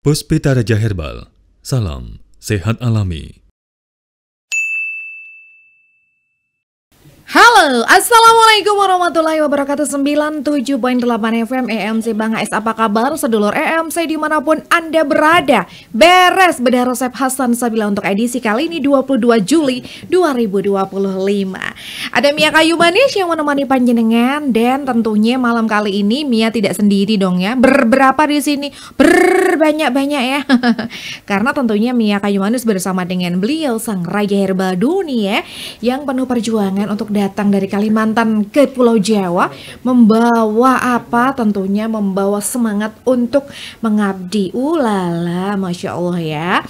Puspita Raja Herbal, salam sehat alami. Halo, Assalamualaikum warahmatullahi wabarakatuh. 97.8 FM EMC Bang AS. Apa kabar sedulur EMC dimanapun Anda berada? Beres bedah resep Hasan Sabila untuk edisi kali ini 22 Juli 2025. Ada Mia Kayu Manis yang menemani panjenengan. Dan tentunya malam kali ini Mia tidak sendiri dong ya. Berberapa di sini? Berbanyak-banyak ya. Karena tentunya Mia Kayu Manis bersama dengan beliau sang Raja Herbal Dunia yang penuh perjuangan untuk datang dari Kalimantan ke Pulau Jawa, membawa apa? Tentunya membawa semangat untuk mengabdi. Ulala, Masya Allah ya.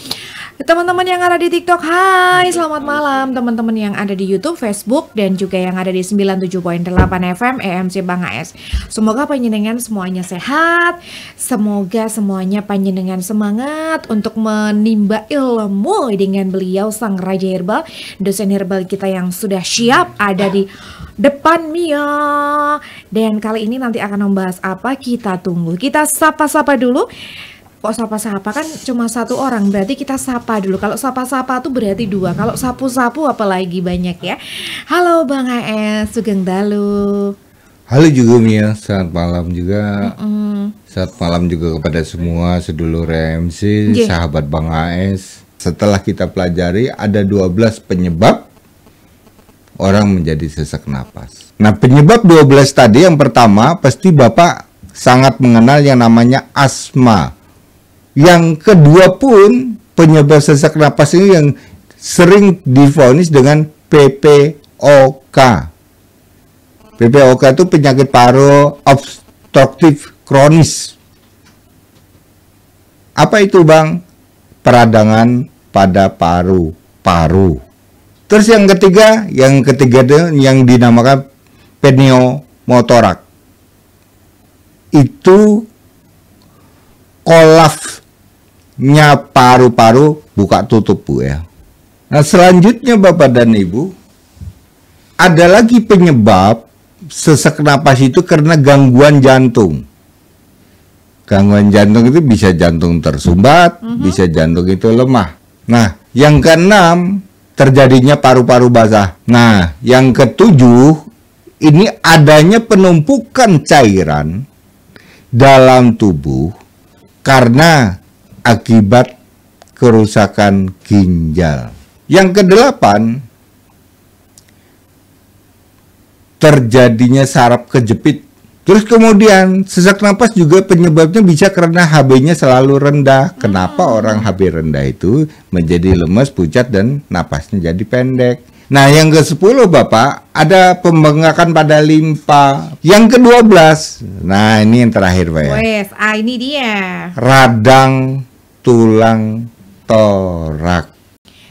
Teman-teman yang ada di TikTok, hai selamat malam. Teman-teman yang ada di YouTube, Facebook, dan juga yang ada di 97.8 FM EMC Bang AS. Semoga panjenengan semuanya sehat. Semoga semuanya panjenengan semangat untuk menimba ilmu dengan beliau sang Raja Herbal, dosen herbal kita yang sudah siap ada di depan Mia. Dan kali ini nanti akan membahas apa, kita tunggu. Kita sapa-sapa dulu. Kok sapa-sapa kan cuma satu orang, berarti kita sapa dulu. Kalau sapa-sapa tuh berarti dua, kalau sapu-sapu apalagi banyak ya. Halo Bang AS, sugeng dalu. Halo juga Mia, selamat malam juga. Selamat malam juga kepada semua sedulur EMC, sahabat Bang AS. Setelah kita pelajari ada 12 penyebab orang menjadi sesak napas. Nah, penyebab 12 tadi, yang pertama pasti Bapak sangat mengenal yang namanya asma. Yang kedua pun penyebab sesak napas ini yang sering divonis dengan PPOK. PPOK itu penyakit paru obstruktif kronis. Apa itu Bang? Peradangan pada paru-paru. Terus yang ketiga itu yang dinamakan pneumotorak. Itu kolapsnya paru-paru buka tutup Bu ya. Nah, selanjutnya Bapak dan Ibu, ada lagi penyebab sesak napas itu karena gangguan jantung. Gangguan jantung itu bisa jantung tersumbat, bisa jantung itu lemah. Nah, yang keenam terjadinya paru-paru basah. Nah, yang ketujuh ini adanya penumpukan cairan dalam tubuh karena akibat kerusakan ginjal. Yang kedelapan, terjadinya saraf kejepit. Terus kemudian sesak napas juga penyebabnya bisa karena HB-nya selalu rendah. Kenapa orang HB rendah itu menjadi lemas, pucat, dan napasnya jadi pendek? Nah, yang ke-10 Bapak, ada pembengkakan pada limpa. Yang ke-12, nah ini yang terakhir Pak ya. Wes, ini dia. Radang tulang torak.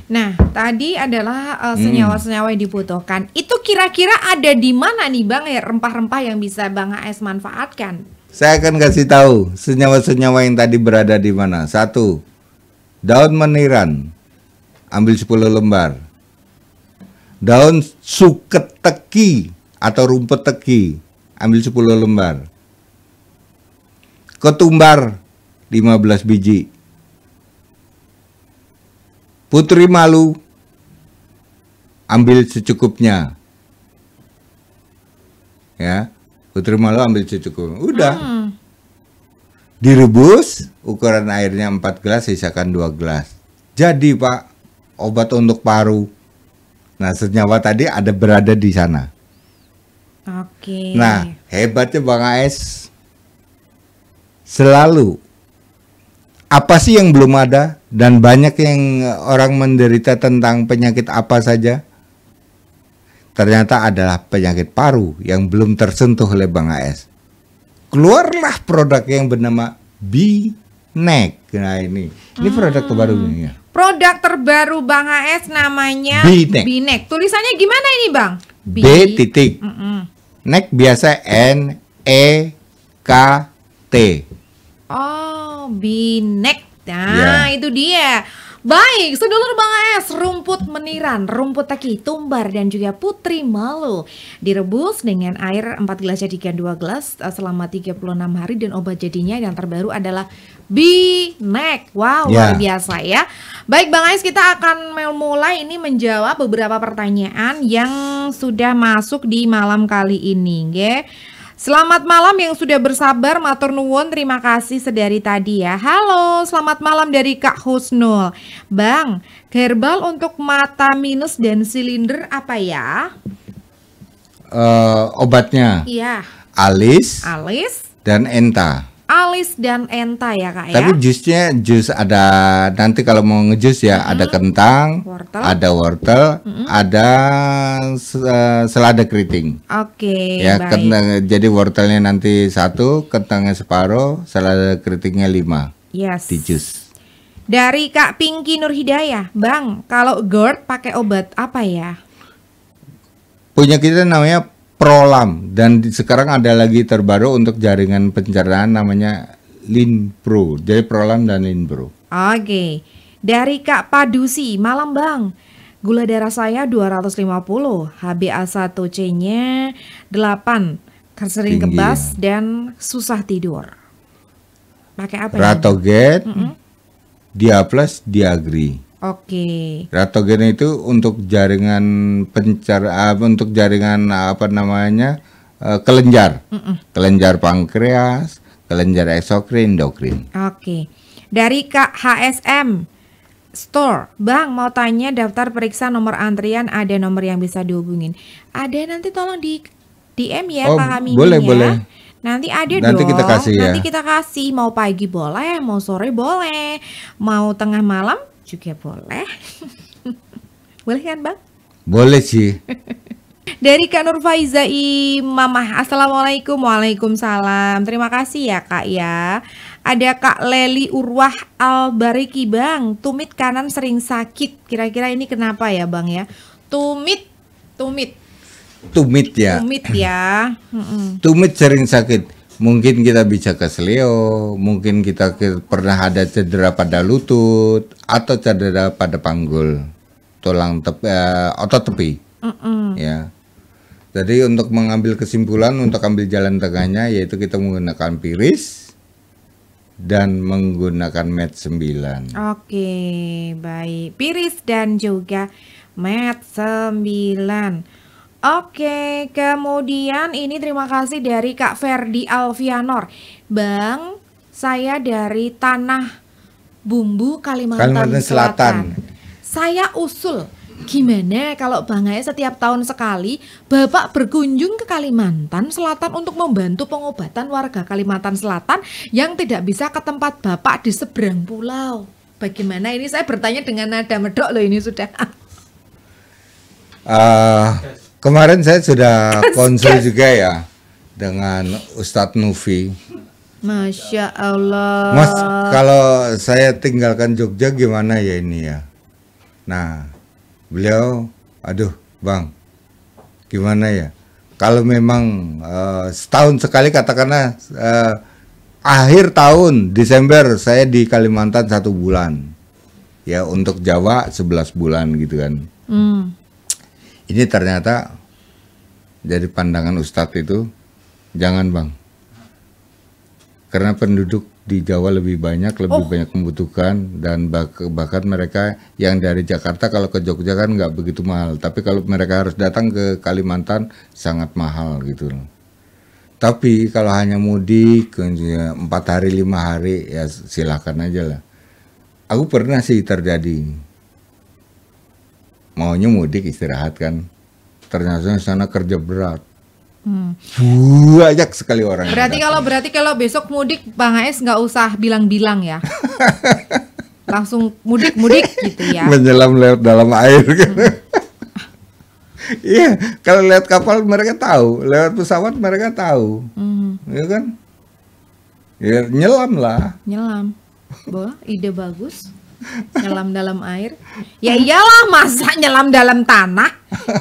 Nah, tadi adalah senyawa-senyawa yang dibutuhkan. Itu kira-kira ada di mana nih Bang ya, rempah-rempah yang bisa Bang AS manfaatkan? Saya akan kasih tahu senyawa-senyawa yang tadi berada di mana. 1. Daun meniran, ambil 10 lembar. Daun suket teki atau rumput teki, ambil 10 lembar. Ketumbar 15 biji. Putri malu, ambil secukupnya. Ya, putri malu ambil secukupnya. Udah. Direbus, ukuran airnya 4 gelas, sisakan 2 gelas. Jadi Pak, obat untuk paru. Nah, senyawa tadi ada berada di sana. Oke. Nah, hebatnya Bang AS, selalu apa sih yang belum ada, dan banyak yang orang menderita tentang penyakit apa saja, ternyata adalah penyakit paru yang belum tersentuh oleh Bang AS. Keluarlah produk yang bernama Binek. Nah, ini produk terbarunya ya. Produk terbaru Bang AS namanya Binek. Tulisannya gimana ini Bang? B titik. Nek biasa NEKT. Oh, Binek. Nah, itu dia. Baik, sedulur Bang AS, rumput meniran, rumput teki, tumbar, dan juga putri malu direbus dengan air 4 gelas, jadikan 2 gelas selama 36 hari, dan obat jadinya yang terbaru adalah Binek. Wow, Ya. luar biasa ya. Baik Bang Ais, kita akan mulai ini menjawab beberapa pertanyaan yang sudah masuk di malam kali ini, nggih. Selamat malam yang sudah bersabar, matur nuwun, terima kasih sedari tadi ya. Halo, selamat malam dari Kak Husnul. Bang, herbal untuk mata minus dan silinder apa ya? Obatnya Iya, alis alis, dan enta. alis dan enta ya Kak ya. Tapi jus ada nanti kalau mau ngejus ya ada kentang, Wortel. ada wortel, ada selada keriting. Oke, Ya, baik. kentang, jadi wortelnya nanti 1, kentangnya separuh, selada keritingnya 5 Yes. di jus. Dari Kak Pinky Nur Hidayah, Bang, kalau GERD pakai obat apa ya? Punya kita namanya Prolam dan sekarang ada lagi terbaru untuk jaringan pencernaan namanya Linpro. Jadi Prolam dan Linpro. Oke. Dari Kak Padusi, malam Bang. Gula darah saya 250, HbA1c-nya 8, sering Tinggi, kebas dan susah tidur. Pakai apa ya? Ratogen, Diaplas, Diagri. Oke. Ratogen itu untuk jaringan untuk jaringan kelenjar, kelenjar pankreas, kelenjar eksokrin, endokrin. Oke. Dari Kak HSM Store, Bang mau tanya daftar periksa nomor antrian, ada nomor yang bisa dihubungin. Ada, nanti tolong di DM ya Oh, Kak Mimin boleh, ya. boleh. Nanti ada Nanti dong. kita kasih ya. Nanti kita kasih, mau pagi boleh, mau sore boleh, mau tengah malam juga boleh. Boleh kan Bang? Boleh sih. Dari Kak Nur Faizai Mamah, Assalamualaikum. Waalaikumsalam. Terima kasih ya Kak ya. Ada Kak Leli Urwah Albariki, Bang, tumit kanan sering sakit. Kira-kira ini kenapa ya Bang ya? Tumit Tumit ya. Tumit sering sakit. Mungkin kita bisa kesleo, mungkin kita pernah ada cedera pada lutut atau cedera pada panggul, otot tepi. Ya. Jadi untuk mengambil kesimpulan, untuk ambil jalan tengahnya yaitu kita menggunakan piris dan menggunakan med 9. Oke, baik. Piris dan juga med 9. Oke, kemudian ini terima kasih dari Kak Ferdi Alfianor. Bang, saya dari Tanah Bumbu, Kalimantan Selatan. Saya usul, gimana kalau Bang Ais setiap tahun sekali Bapak berkunjung ke Kalimantan Selatan untuk membantu pengobatan warga Kalimantan Selatan yang tidak bisa ke tempat Bapak di seberang pulau. Bagaimana ini? Saya bertanya dengan nada medok loh ini sudah. Kemarin saya sudah konsul juga ya dengan Ustadz Nufi. Masya Allah. Mas, kalau saya tinggalkan Jogja gimana ya ini ya? Nah, beliau, aduh Bang, gimana ya? Kalau memang setahun sekali katakanlah akhir tahun Desember saya di Kalimantan 1 bulan. Ya untuk Jawa 11 bulan gitu kan. Ini ternyata dari pandangan Ustadz itu jangan Bang, karena penduduk di Jawa lebih banyak membutuhkan dan bahkan mereka yang dari Jakarta kalau ke Jogja kan nggak begitu mahal, tapi kalau mereka harus datang ke Kalimantan sangat mahal gitu loh. Tapi kalau hanya mudik 4 hari 5 hari ya silakan aja lah. Aku pernah sih terjadi maunya mudik istirahat kan, ternyata sana kerja berat. Banyak sekali orang. Berarti kalau besok mudik Bang Ais nggak usah bilang-bilang ya. Langsung mudik gitu ya. Menyelam lewat dalam air kan. Iya, kalau lewat kapal mereka tahu, lewat pesawat mereka tahu. Ya kan? Ya nyelam lah. Nyelam. Boleh, ide bagus. Nyelam dalam air. Ya iyalah, masa nyelam dalam tanah?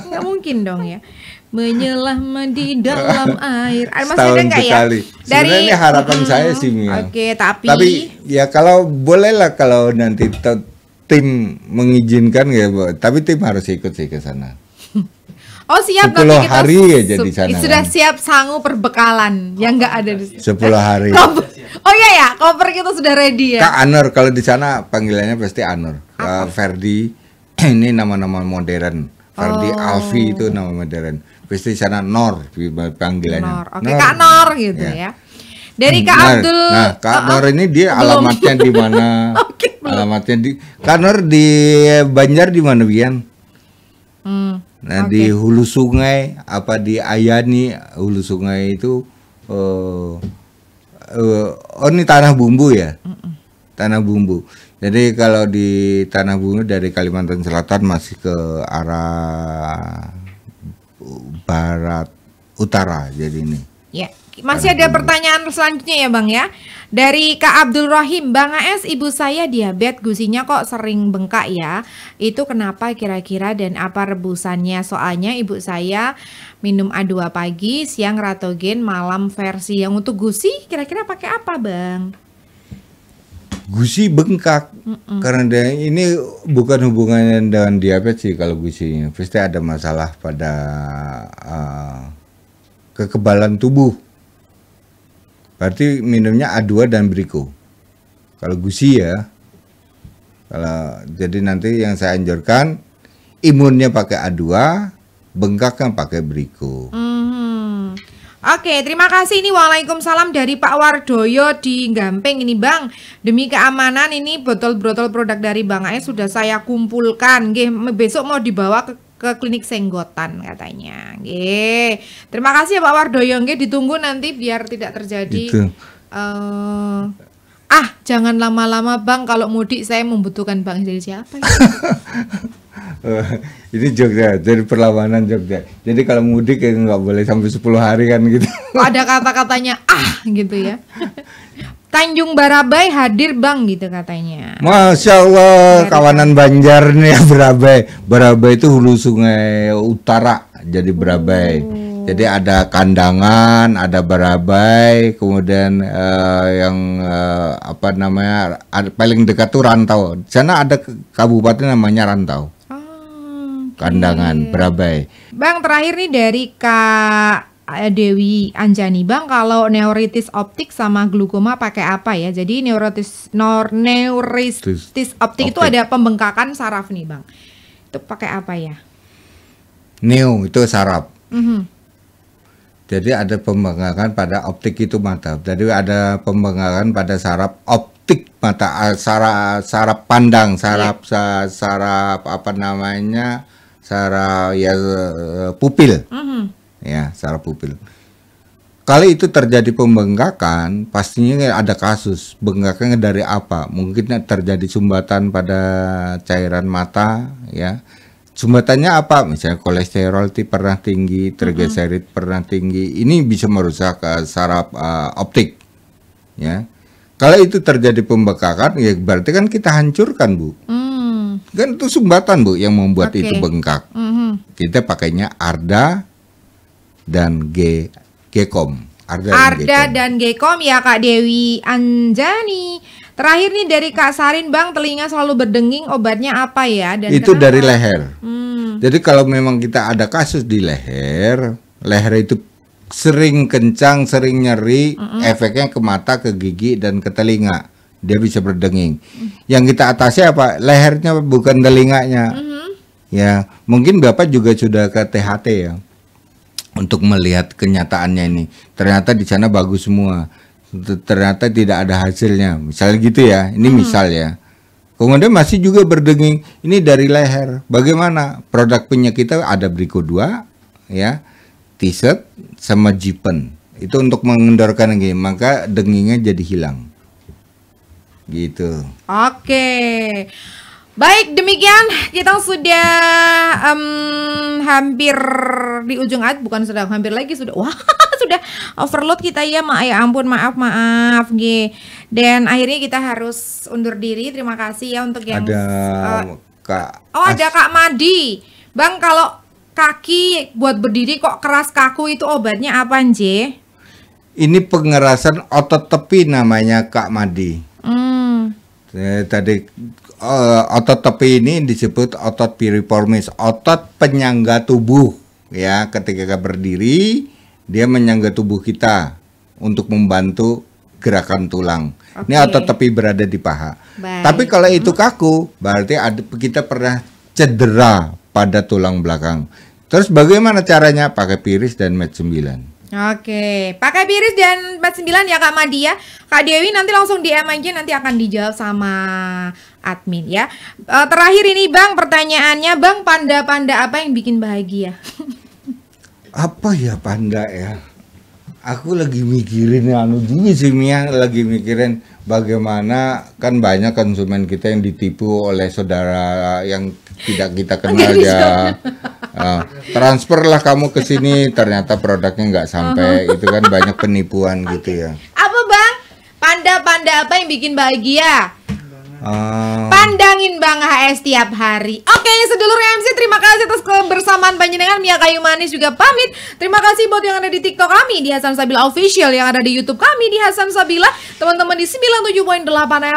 Nggak mungkin dong ya. Menyelam di dalam air. Masih ada Setahun nggak ya? sekali. Sebenarnya ini harapan saya sih Mia. Oke, tapi ya kalau bolehlah kalau nanti tim mengizinkan ya, tapi tim harus ikut sih ke sana. Oh siap 10 nanti kita hari aja di sana sudah kan. siap sangu perbekalan yang nggak ada di 10 hari. Oh iya ya, koper kita sudah ready ya. Kak Anur, kalau di sana panggilannya pasti Anur. Ferdi ini nama-nama modern. Ferdi Alfi itu nama modern. Pasti di sana Nor panggilannya. Nor. Oke, Kak Nor gitu ya. Dari Kak Abdul. Nah, Kak Nor ini dia alamatnya di mana? Oke, alamatnya di Kak Nor di Banjar di mana, Bian? Nah, di hulu sungai apa di Ayani hulu sungai itu ini tanah bumbu ya. Tanah bumbu. Jadi kalau di tanah bumbu dari Kalimantan Selatan masih ke arah barat utara jadi ini. Ya, masih ada pertanyaan selanjutnya ya Bang ya. Dari Kak Abdul Rahim, Bang AS, ibu saya diabetes, gusinya kok sering bengkak ya. Itu kenapa kira-kira dan apa rebusannya? Soalnya ibu saya minum A2 pagi, siang ratogen, malam versi. Yang untuk gusi kira-kira pakai apa Bang? Gusi bengkak karena ini bukan hubungannya dengan diabetes sih kalau gusinya. Pasti ada masalah pada kekebalan tubuh. Berarti minumnya A2 dan Brico. Kalau gusi ya. Kalau jadi nanti yang saya anjurkan imunnya pakai A2, bengkaknya pakai Brico. Oke, terima kasih ini waalaikumsalam dari Pak Wardoyo di Gampeng ini Bang. Demi keamanan ini botol-botol produk dari Bang AS sudah saya kumpulkan. Nggih, besok mau dibawa ke klinik Senggotan katanya. Nggih. Terima kasih ya Pak Wardoyo, nggih ditunggu nanti biar tidak terjadi Itu. Jangan lama-lama Bang, kalau mudik saya membutuhkan Bang dari siapa ya? Ini Jogja, jadi perlawanan Jogja. Jadi kalau mudik ya nggak boleh sampai 10 hari kan gitu. Ada kata-katanya gitu ya. Tanjung Barabai hadir Bang gitu katanya. Masya Allah, kawanan Banjar nih ya Barabai. Barabai itu hulu sungai utara, jadi Barabai. Jadi ada Kandangan, ada Barabai, kemudian yang apa namanya paling dekat tuh Rantau. Di sana ada kabupaten namanya Rantau. Kandangan, Barabai. Bang terakhir nih dari Kak Dewi Anjani Bang, kalau neuritis optik sama glukoma pakai apa ya? Jadi neuritis optik itu ada pembengkakan saraf nih Bang. Itu pakai apa ya? Neo itu saraf. Jadi ada pembengkakan pada optik itu mata. Jadi ada pembengkakan pada saraf optik mata, saraf pandang, saraf apa namanya? Saraf ya pupil. Ya, saraf pupil. Kalau itu terjadi pembengkakan, pastinya ada kasus. Bengkaknya dari apa? Mungkin terjadi sumbatan pada cairan mata, ya. Sumbatannya apa? Misalnya kolesterol pernah tinggi, trigliserid pernah tinggi. Ini bisa merusak saraf optik, ya. Kalau itu terjadi pembengkakan, ya berarti kan kita hancurkan, Bu. Kan itu sumbatan, Bu, yang membuat itu bengkak. Kita pakainya Arda dan Gekom. Arda dan Gekom ya Kak Dewi Anjani. Terakhir nih dari Kak Sarin Bang, telinga selalu berdenging, obatnya apa ya? Dan itu kenapa? Dari leher. Jadi kalau memang kita ada kasus di leher itu sering kencang, sering nyeri, efeknya ke mata, ke gigi, dan ke telinga. Dia bisa berdenging. Yang kita atasi apa? Lehernya bukan telinganya. Ya, mungkin Bapak juga sudah ke THT ya. Untuk melihat kenyataannya ini. Ternyata di sana bagus semua. Ternyata tidak ada hasilnya. Misalnya gitu ya. Ini misal ya. Kemudian masih juga berdenging. Ini dari leher. Bagaimana? Produk punya kita ada Brico 2 ya. T-shirt sama Jipen. Itu untuk mengendorkan ini. Maka dengingnya jadi hilang. Gitu. Oke. Baik, demikian kita sudah hampir di ujung bukan sudah hampir lagi sudah. Wah, sudah overload kita ya, ya ampun, maaf dan akhirnya kita harus undur diri. Terima kasih ya untuk yang ada Kak Madi. Bang, kalau kaki buat berdiri kok keras kaku itu obatnya apa, Nje? Ini pengerasan otot tepi namanya Kak Madi. Tadi otot tepi ini disebut otot piriformis, otot penyangga tubuh. ya, ketika berdiri dia menyangga tubuh kita untuk membantu gerakan tulang. Ini otot tepi berada di paha. Baik. Tapi kalau itu kaku, berarti kita pernah cedera pada tulang belakang. Terus bagaimana caranya? Pakai piris dan mat 9. Oke, pakai piris dan mat 9 ya Kak Madia. Kak Dewi nanti langsung DM aja, nanti akan dijawab sama admin ya. Terakhir ini Bang, pertanyaannya Bang, panda-panda apa yang bikin bahagia? Apa ya panda ya? Aku lagi mikirin juga sih Mia, lagi mikirin bagaimana kan banyak konsumen kita yang ditipu oleh saudara yang tidak kita kenal ya. Transferlah kamu ke sini, ternyata produknya nggak sampai. Itu kan banyak penipuan gitu ya. Apa Bang? Panda-panda apa yang bikin bahagia? Pandangin Bang HS tiap hari. Oke, sedulur MC, terima kasih atas kebersamaan panjenengan. Mia Kayu Manis juga pamit. Terima kasih buat yang ada di TikTok kami di Hasan Sabila Official, yang ada di YouTube kami di Hasan Sabila, teman-teman di 97.8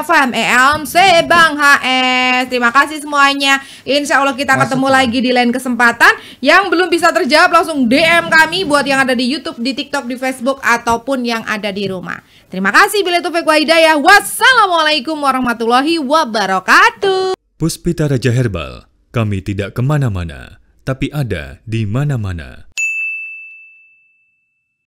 FM EMC Bang HS. Terima kasih semuanya. Insya Allah kita ketemu lagi di lain kesempatan. Yang belum bisa terjawab langsung DM kami buat yang ada di YouTube, di TikTok, di Facebook, ataupun yang ada di rumah. Terima kasih. Bila taufiq wa hidayah. Wassalamualaikum warahmatullahi wabarakatuh. Puspita Raja Herbal, kami tidak kemana-mana, tapi ada di mana-mana.